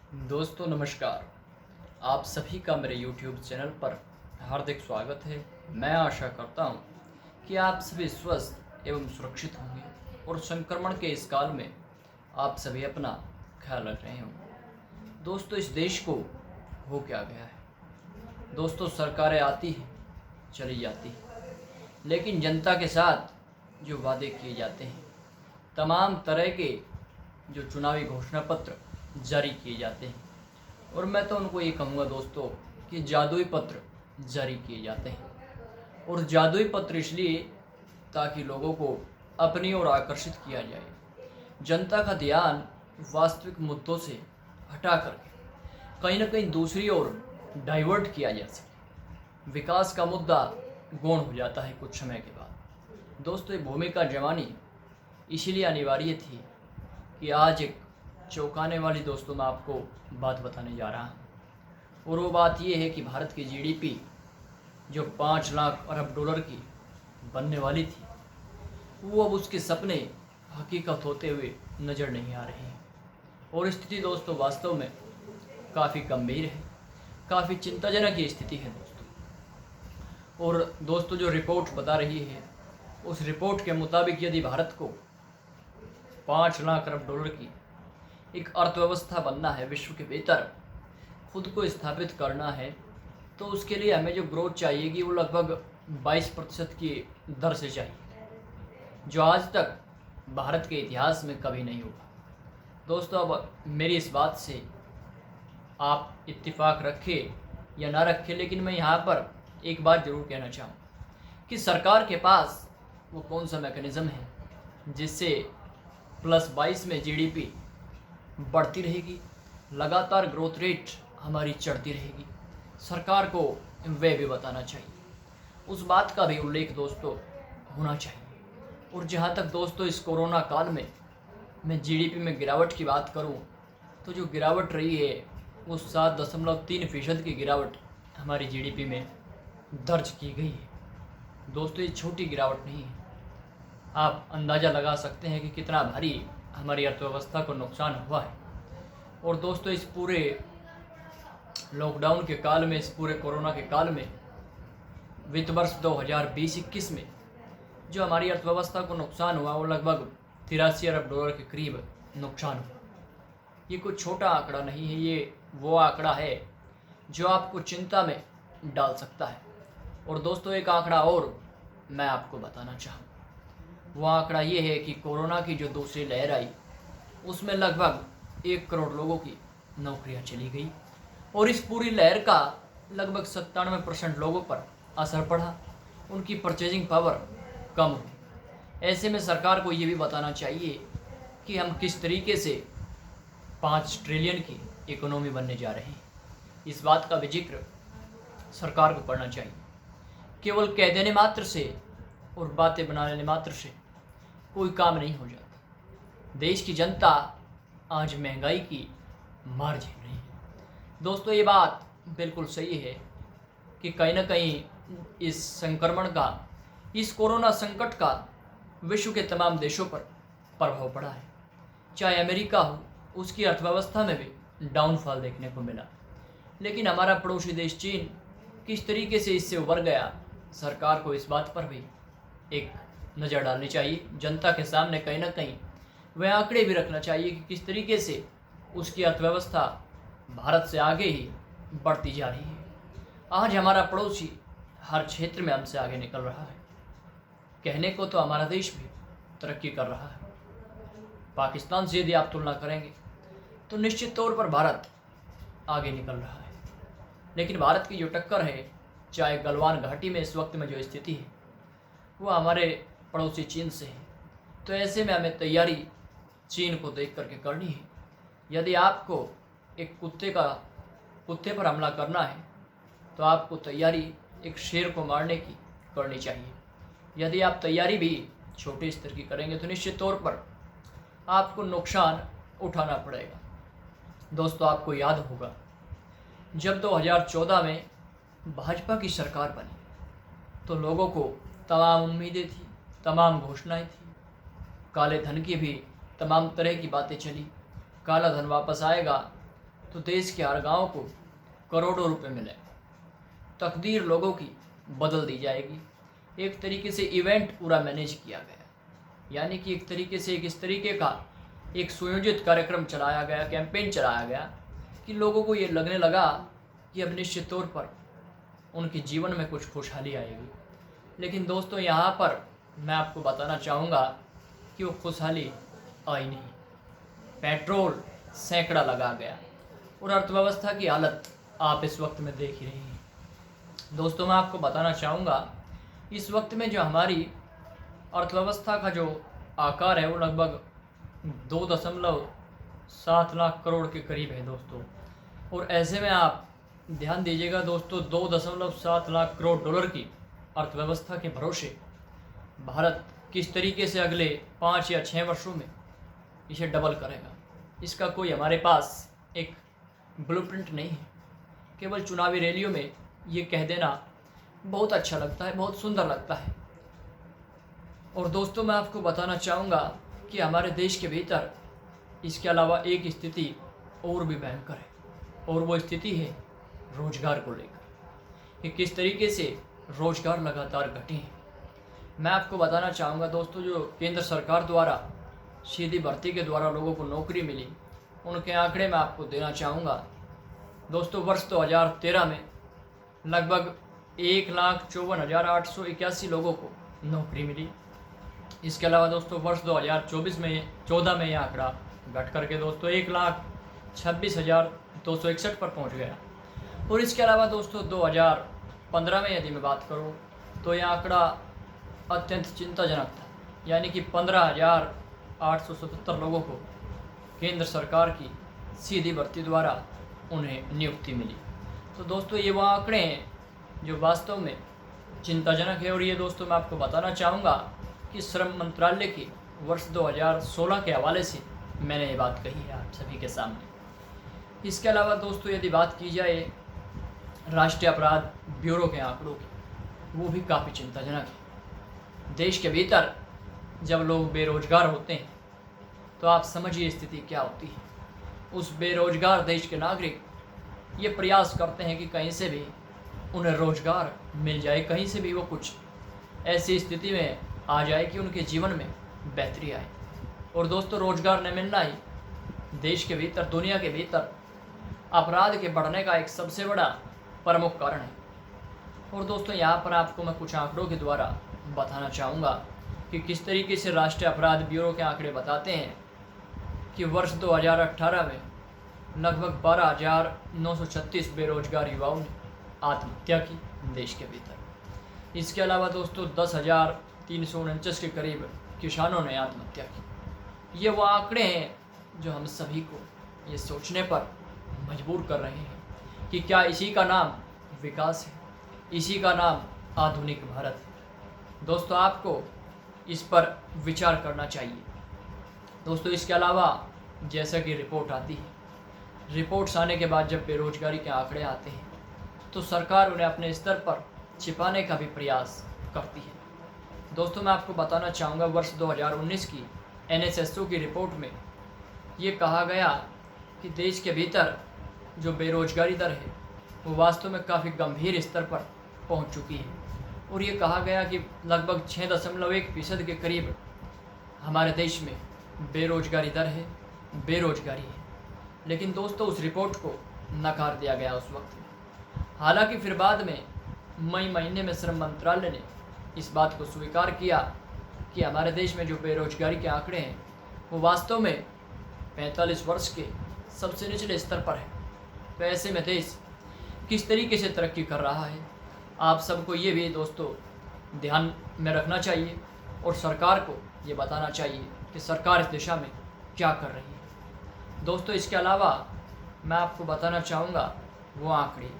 दोस्तों नमस्कार। आप सभी का मेरे YouTube चैनल पर हार्दिक स्वागत है। मैं आशा करता हूँ कि आप सभी स्वस्थ एवं सुरक्षित होंगे और संक्रमण के इस काल में आप सभी अपना ख्याल रख रहे होंगे। दोस्तों इस देश को हो क्या गया है। दोस्तों सरकारें आती हैं चली जाती हैं, लेकिन जनता के साथ जो वादे किए जाते हैं, तमाम तरह के जो चुनावी घोषणा पत्र जारी किए जाते हैं, और मैं तो उनको ये कहूँगा दोस्तों कि जादुई पत्र जारी किए जाते हैं। और जादुई पत्र इसलिए ताकि लोगों को अपनी ओर आकर्षित किया जाए, जनता का ध्यान वास्तविक मुद्दों से हटा करके कहीं ना कहीं दूसरी ओर डाइवर्ट किया जा सके। विकास का मुद्दा गौण हो जाता है कुछ समय के बाद। दोस्तों ये भूमिका जमानी इसीलिए अनिवार्य थी कि आज एक चौंकाने वाली दोस्तों मैं आपको बात बताने जा रहा हूँ। और वो बात ये है कि भारत की जीडीपी जो 5 लाख अरब डॉलर की बनने वाली थी, वो अब उसके सपने हकीकत होते हुए नज़र नहीं आ रहे हैं। और स्थिति दोस्तों वास्तव में काफ़ी गंभीर है, काफ़ी चिंताजनक ये स्थिति है दोस्तों। और दोस्तों जो रिपोर्ट बता रही है, उस रिपोर्ट के मुताबिक यदि भारत को 5 लाख अरब डॉलर की एक अर्थव्यवस्था बनना है, विश्व के भीतर खुद को स्थापित करना है, तो उसके लिए हमें जो ग्रोथ चाहिएगी वो लगभग 22% की दर से चाहिए, जो आज तक भारत के इतिहास में कभी नहीं हुआ। दोस्तों अब मेरी इस बात से आप इत्तेफाक रखें या ना रखें, लेकिन मैं यहाँ पर एक बात ज़रूर कहना चाहूँ कि सरकार के पास वो कौन सा मैकेनिज़्म है जिससे +22 में जीडीपी बढ़ती रहेगी, लगातार ग्रोथ रेट हमारी चढ़ती रहेगी। सरकार को वह भी बताना चाहिए, उस बात का भी उल्लेख दोस्तों होना चाहिए। और जहाँ तक दोस्तों इस कोरोना काल में मैं जीडीपी में गिरावट की बात करूँ, तो जो गिरावट रही है वो 7.3% की गिरावट हमारी जीडीपी में दर्ज की गई है। दोस्तों ये छोटी गिरावट नहीं है, आप अंदाज़ा लगा सकते हैं कि कितना भारी हमारी अर्थव्यवस्था को नुकसान हुआ है। और दोस्तों इस पूरे लॉकडाउन के काल में, इस पूरे कोरोना के काल में, वित्त वर्ष 2020-21 में जो हमारी अर्थव्यवस्था को नुकसान हुआ वो लगभग 83 अरब डॉलर के करीब नुकसान हुआ। ये कोई छोटा आंकड़ा नहीं है, ये वो आंकड़ा है जो आपको चिंता में डाल सकता है। और दोस्तों एक आंकड़ा और मैं आपको बताना चाहूँ, वो आंकड़ा ये है कि कोरोना की जो दूसरी लहर आई उसमें लगभग 1 करोड़ लोगों की नौकरियां चली गई, और इस पूरी लहर का लगभग 97% लोगों पर असर पड़ा, उनकी परचेजिंग पावर कम हुई। ऐसे में सरकार को ये भी बताना चाहिए कि हम किस तरीके से 5 ट्रिलियन की इकोनॉमी बनने जा रहे हैं। इस बात का भी जिक्र सरकार को करना चाहिए। केवल कह देने मात्र से और बातें बना लेने मात्र से कोई काम नहीं हो जाता। देश की जनता आज महंगाई की मार झेल रही है। दोस्तों ये बात बिल्कुल सही है कि कहीं ना कहीं इस संक्रमण का, इस कोरोना संकट का विश्व के तमाम देशों पर प्रभाव पड़ा है। चाहे अमेरिका हो, उसकी अर्थव्यवस्था में भी डाउनफॉल देखने को मिला, लेकिन हमारा पड़ोसी देश चीन किस तरीके से इससे उबर गया, सरकार को इस बात पर भी एक नज़र डालनी चाहिए। जनता के सामने कहीं ना कहीं वह आंकड़े भी रखना चाहिए कि किस तरीके से उसकी अर्थव्यवस्था भारत से आगे ही बढ़ती जा रही है। आज हमारा पड़ोसी हर क्षेत्र में हमसे आगे निकल रहा है। कहने को तो हमारा देश भी तरक्की कर रहा है, पाकिस्तान से यदि आप तुलना करेंगे तो निश्चित तौर पर भारत आगे निकल रहा है। लेकिन भारत की जो टक्कर है, चाहे गलवान घाटी में इस वक्त में जो स्थिति है, वो हमारे पड़ोसी चीन से है। तो ऐसे में हमें तैयारी चीन को देख करके करनी है। यदि आपको एक कुत्ते पर हमला करना है तो आपको तैयारी एक शेर को मारने की करनी चाहिए। यदि आप तैयारी भी छोटे स्तर की करेंगे तो निश्चित तौर पर आपको नुकसान उठाना पड़ेगा। दोस्तों आपको याद होगा जब 2014 में भाजपा की सरकार बनी तो लोगों को तमाम उम्मीदें थी, तमाम घोषणाएं थी, काले धन की भी तमाम तरह की बातें चली। काला धन वापस आएगा, तो देश के हर गांव को करोड़ों रुपए मिले, तकदीर लोगों की बदल दी जाएगी। एक तरीके से इवेंट पूरा मैनेज किया गया, यानी कि एक तरीके से इस तरीके का एक सुयोजित कार्यक्रम चलाया गया, कैंपेन चलाया गया कि लोगों को ये लगने लगा कि अब निश्चित तौर पर उनके जीवन में कुछ खुशहाली आएगी। लेकिन दोस्तों, यहाँ पर मैं आपको बताना चाहूँगा कि वो खुशहाली आई नहीं। पेट्रोल सैकड़ा लगा गया और अर्थव्यवस्था की हालत आप इस वक्त में देख ही रही हैं। दोस्तों, मैं आपको बताना चाहूँगा इस वक्त में जो हमारी अर्थव्यवस्था का जो आकार है वो लगभग 2.7 लाख करोड़ के करीब है दोस्तों। और ऐसे में आप ध्यान दीजिएगा दोस्तों, 2.7 लाख करोड़ डॉलर की अर्थव्यवस्था के भरोसे भारत किस तरीके से अगले 5 या 6 वर्षों में इसे डबल करेगा, इसका कोई हमारे पास एक ब्लूप्रिंट नहीं है। केवल चुनावी रैलियों में ये कह देना बहुत अच्छा लगता है, बहुत सुंदर लगता है। और दोस्तों, मैं आपको बताना चाहूँगा कि हमारे देश के भीतर इसके अलावा एक स्थिति और भी भयंकर है, और वो स्थिति है रोजगार को लेकर कि किस तरीके से रोजगार लगातार घटे हैं। मैं आपको बताना चाहूँगा दोस्तों, जो केंद्र सरकार द्वारा सीधी भर्ती के द्वारा लोगों को नौकरी मिली, उनके आंकड़े मैं आपको देना चाहूँगा दोस्तों। वर्ष 2013 में लगभग 1,54,881 लोगों को नौकरी मिली। इसके अलावा दोस्तों, वर्ष 2014 में यह आंकड़ा घट करके दोस्तों 1,26,261 पर पहुंच गया। और इसके अलावा दोस्तों 2015 में यदि मैं बात करूं तो यह आंकड़ा अत्यंत चिंताजनक था, यानी कि 15,877 लोगों को केंद्र सरकार की सीधी भर्ती द्वारा उन्हें नियुक्ति मिली। तो दोस्तों, ये वो आंकड़े हैं जो वास्तव में चिंताजनक है। और ये दोस्तों, मैं आपको बताना चाहूँगा कि श्रम मंत्रालय की वर्ष 2016 के हवाले से मैंने ये बात कही है आप सभी के सामने। इसके अलावा दोस्तों, यदि बात की जाए राष्ट्रीय अपराध ब्यूरो के आंकड़ों की, वो भी काफ़ी चिंताजनक है। देश के भीतर जब लोग बेरोजगार होते हैं तो आप समझिए स्थिति क्या होती है। उस बेरोजगार देश के नागरिक ये प्रयास करते हैं कि कहीं से भी उन्हें रोजगार मिल जाए, कहीं से भी वो कुछ ऐसी स्थिति में आ जाए कि उनके जीवन में बेहतरी आए। और दोस्तों, रोजगार न मिलना ही देश के भीतर, दुनिया के भीतर अपराध के बढ़ने का एक सबसे बड़ा प्रमुख कारण है। और दोस्तों, यहाँ पर आपको मैं कुछ आंकड़ों के द्वारा बताना चाहूँगा कि किस तरीके से राष्ट्रीय अपराध ब्यूरो के आंकड़े बताते हैं कि वर्ष 2018 में लगभग 12,936 बेरोजगार युवाओं ने आत्महत्या की देश के भीतर। इसके अलावा दोस्तों 10,349 के करीब किसानों ने आत्महत्या की। ये वो आंकड़े हैं जो हम सभी को ये सोचने पर मजबूर कर रहे हैं कि क्या इसी का नाम विकास है, इसी का नाम आधुनिक भारत है। दोस्तों, आपको इस पर विचार करना चाहिए। दोस्तों, इसके अलावा जैसा कि रिपोर्ट आती है, रिपोर्ट्स आने के बाद जब बेरोजगारी के आंकड़े आते हैं तो सरकार उन्हें अपने स्तर पर छिपाने का भी प्रयास करती है। दोस्तों, मैं आपको बताना चाहूँगा वर्ष 2019 की NSSO की रिपोर्ट में ये कहा गया कि देश के भीतर जो बेरोजगारी दर है वो वास्तव में काफ़ी गंभीर स्तर पर पहुंच चुकी है। और ये कहा गया कि लगभग 6.1% के करीब हमारे देश में बेरोजगारी दर है, बेरोजगारी है। लेकिन दोस्तों, उस रिपोर्ट को नकार दिया गया उस वक्त में। हालांकि फिर बाद में मई महीने में श्रम मंत्रालय ने इस बात को स्वीकार किया कि हमारे देश में जो बेरोजगारी के आंकड़े हैं वो वास्तव में 45 वर्ष के सबसे निचले स्तर पर है। तो ऐसे में देश किस तरीके से तरक्की कर रहा है, आप सबको ये भी दोस्तों ध्यान में रखना चाहिए और सरकार को ये बताना चाहिए कि सरकार इस दिशा में क्या कर रही है। दोस्तों, इसके अलावा मैं आपको बताना चाहूँगा वो आंकड़े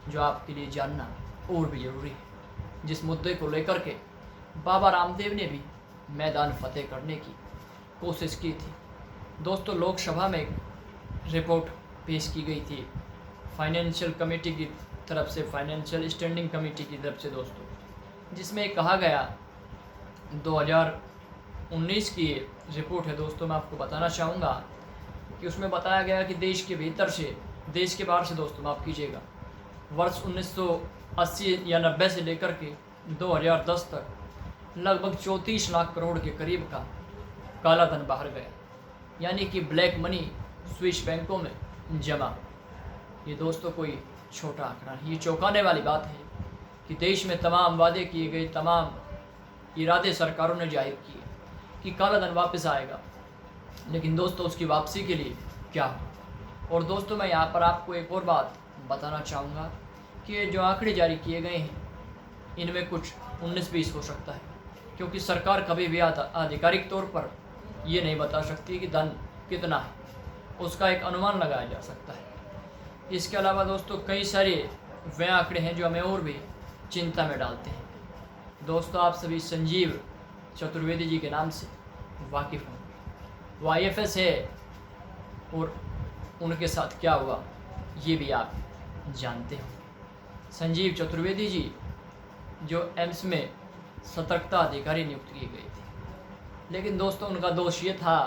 जो आपके लिए जानना और भी ज़रूरी है, जिस मुद्दे को लेकर के बाबा रामदेव ने भी मैदान फतेह करने की कोशिश की थी। दोस्तों, लोकसभा में एक रिपोर्ट पेश की गई थी फाइनेंशियल कमेटी की तरफ से, फाइनेंशियल स्टैंडिंग कमेटी की तरफ से दोस्तों, जिसमें कहा गया 2019 की रिपोर्ट है दोस्तों। मैं आपको बताना चाहूँगा कि उसमें बताया गया कि देश के भीतर से देश के बाहर से दोस्तों माफ़ कीजिएगा, वर्ष 1980 या 90 से लेकर के 2010 तक लगभग 34 लाख करोड़ के करीब का काला धन बाहर गया, यानी कि ब्लैक मनी स्विस बैंकों में जमा। ये दोस्तों कोई छोटा आंकड़ा नहीं, ये चौंकाने वाली बात है कि देश में तमाम वादे किए गए, तमाम इरादे सरकारों ने जाहिर किए कि काला धन वापस आएगा, लेकिन दोस्तों उसकी वापसी के लिए क्या हो। और दोस्तों मैं यहाँ पर आपको एक और बात बताना चाहूँगा कि ये जो आंकड़े जारी किए गए हैं इनमें कुछ 19-20 हो सकता है, क्योंकि सरकार कभी भी आधिकारिक तौर पर ये नहीं बता सकती कि धन कितना है, उसका एक अनुमान लगाया जा सकता है। इसके अलावा दोस्तों कई सारे वे आंकड़े हैं जो हमें और भी चिंता में डालते हैं। दोस्तों आप सभी संजीव चतुर्वेदी जी के नाम से वाकिफ़ होंगे, वो IFS है और उनके साथ क्या हुआ ये भी आप जानते हो। संजीव चतुर्वेदी जी जो एम्स में सतर्कता अधिकारी नियुक्त किए गए थे, लेकिन दोस्तों उनका दोष ये था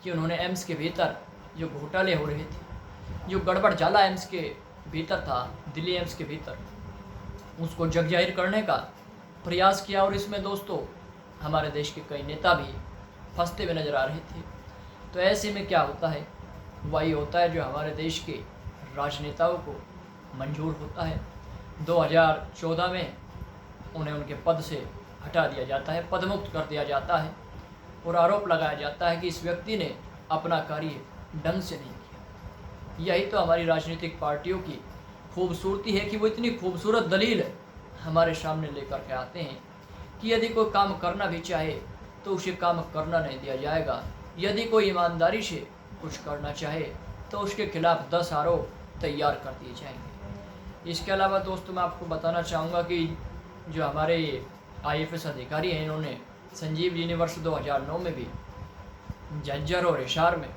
कि उन्होंने एम्स के भीतर जो घोटाले हो रहे थे, जो गड़बड़ जाला एम्स के भीतर था, दिल्ली एम्स के भीतर, उसको जग जाहिर करने का प्रयास किया। और इसमें दोस्तों हमारे देश के कई नेता भी फंसते हुए नजर आ रहे थे। तो ऐसे में क्या होता है, वही होता है जो हमारे देश के राजनेताओं को मंजूर होता है। 2014 में उन्हें उनके पद से हटा दिया जाता है, पदमुक्त कर दिया जाता है और आरोप लगाया जाता है कि इस व्यक्ति ने अपना कार्य ढंग से नहीं किया। यही तो हमारी राजनीतिक पार्टियों की खूबसूरती है कि वो इतनी खूबसूरत दलील हमारे सामने लेकर के आते हैं कि यदि कोई काम करना भी चाहे तो उसे काम करना नहीं दिया जाएगा, यदि कोई ईमानदारी से कुछ करना चाहे तो उसके खिलाफ 10 आरोप तैयार कर दिए जाएंगे। इसके अलावा दोस्तों मैं आपको बताना चाहूँगा कि जो हमारे IFS अधिकारी हैं, इन्होंने संजीव जी ने वर्ष 2009 में भी झज्जर और हिसार में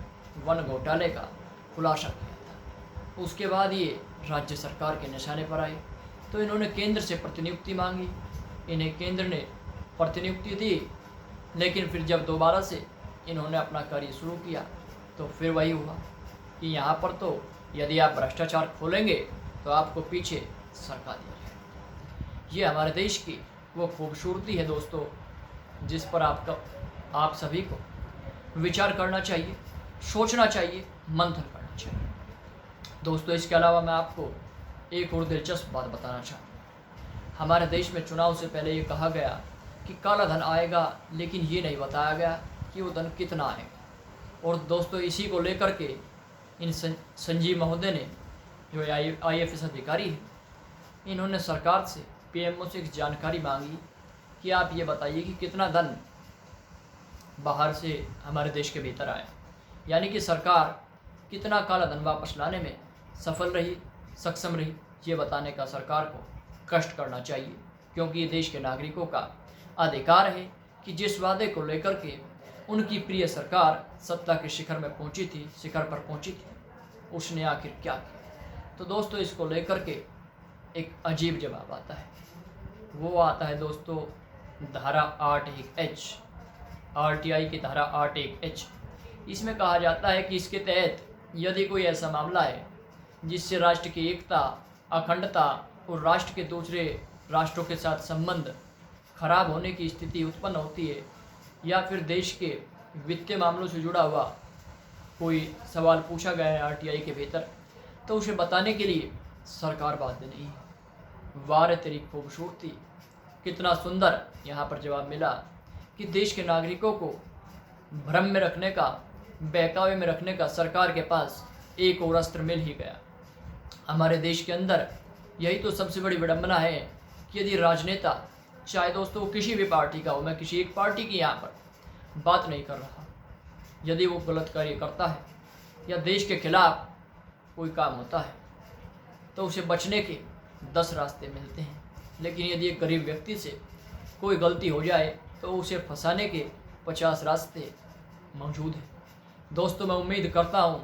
वन घोटाले का खुलासा किया था। उसके बाद ये राज्य सरकार के निशाने पर आए तो इन्होंने केंद्र से प्रतिनियुक्ति मांगी, इन्हें केंद्र ने प्रतिनियुक्ति दी, लेकिन फिर जब दोबारा से इन्होंने अपना कार्य शुरू किया तो फिर वही हुआ कि यहाँ पर तो यदि आप भ्रष्टाचार खोलेंगे तो आपको पीछे सरका दिया जाए। ये हमारे देश की वो खूबसूरती है दोस्तों, जिस पर आप सभी को विचार करना चाहिए, सोचना चाहिए, मंथन करना चाहिए। दोस्तों इसके अलावा मैं आपको एक और दिलचस्प बात बताना चाहूँ। हमारे देश में चुनाव से पहले ये कहा गया कि काला धन आएगा, लेकिन ये नहीं बताया गया कि वो धन कितना आएगा। और दोस्तों इसी को लेकर के इन संजीव महोदय ने जो IFS अधिकारी हैं, इन्होंने सरकार से, PMO से एक जानकारी मांगी कि आप ये बताइए कि कितना धन बाहर से हमारे देश के भीतर आया, यानी कि सरकार कितना काला धन वापस लाने में सफल रही, सक्षम रही। ये बताने का सरकार को कष्ट करना चाहिए, क्योंकि ये देश के नागरिकों का अधिकार है कि जिस वादे को लेकर के उनकी प्रिय सरकार सत्ता के शिखर पर पहुंची थी, उसने आखिर क्या किया। तो दोस्तों इसको लेकर के एक अजीब जवाब आता है, वो आता है दोस्तों धारा 8(1)(h), RTI की धारा 8(1)(h। इसमें कहा जाता है कि इसके तहत यदि कोई ऐसा मामला है जिससे राष्ट्र की एकता, अखंडता और राष्ट्र के दूसरे राष्ट्रों के साथ संबंध खराब होने की स्थिति उत्पन्न होती है, या फिर देश के वित्तीय मामलों से जुड़ा हुआ कोई सवाल पूछा गया है RTI के भीतर, तो उसे बताने के लिए सरकार बाध्य नहीं है। वाह तेरी खूबसूरती, कितना सुंदर यहाँ पर जवाब मिला कि देश के नागरिकों को भ्रम में रखने का, बहकावे में रखने का सरकार के पास एक और अस्त्र मिल ही गया। हमारे देश के अंदर यही तो सबसे बड़ी विडंबना है कि यदि राजनेता, चाहे दोस्तों किसी भी पार्टी का हो, मैं किसी एक पार्टी की यहाँ पर बात नहीं कर रहा, यदि वो गलत कार्य करता है या देश के खिलाफ कोई काम होता है तो उसे बचने के 10 रास्ते मिलते हैं, लेकिन यदि एक गरीब व्यक्ति से कोई गलती हो जाए तो उसे फंसाने के 50 रास्ते मौजूद हैं। दोस्तों मैं उम्मीद करता हूँ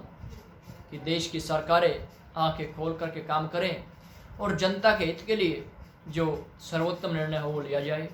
कि देश की सरकारें आंखें खोल करके काम करें और जनता के हित के लिए जो सर्वोत्तम निर्णय हो वो लिया जाए।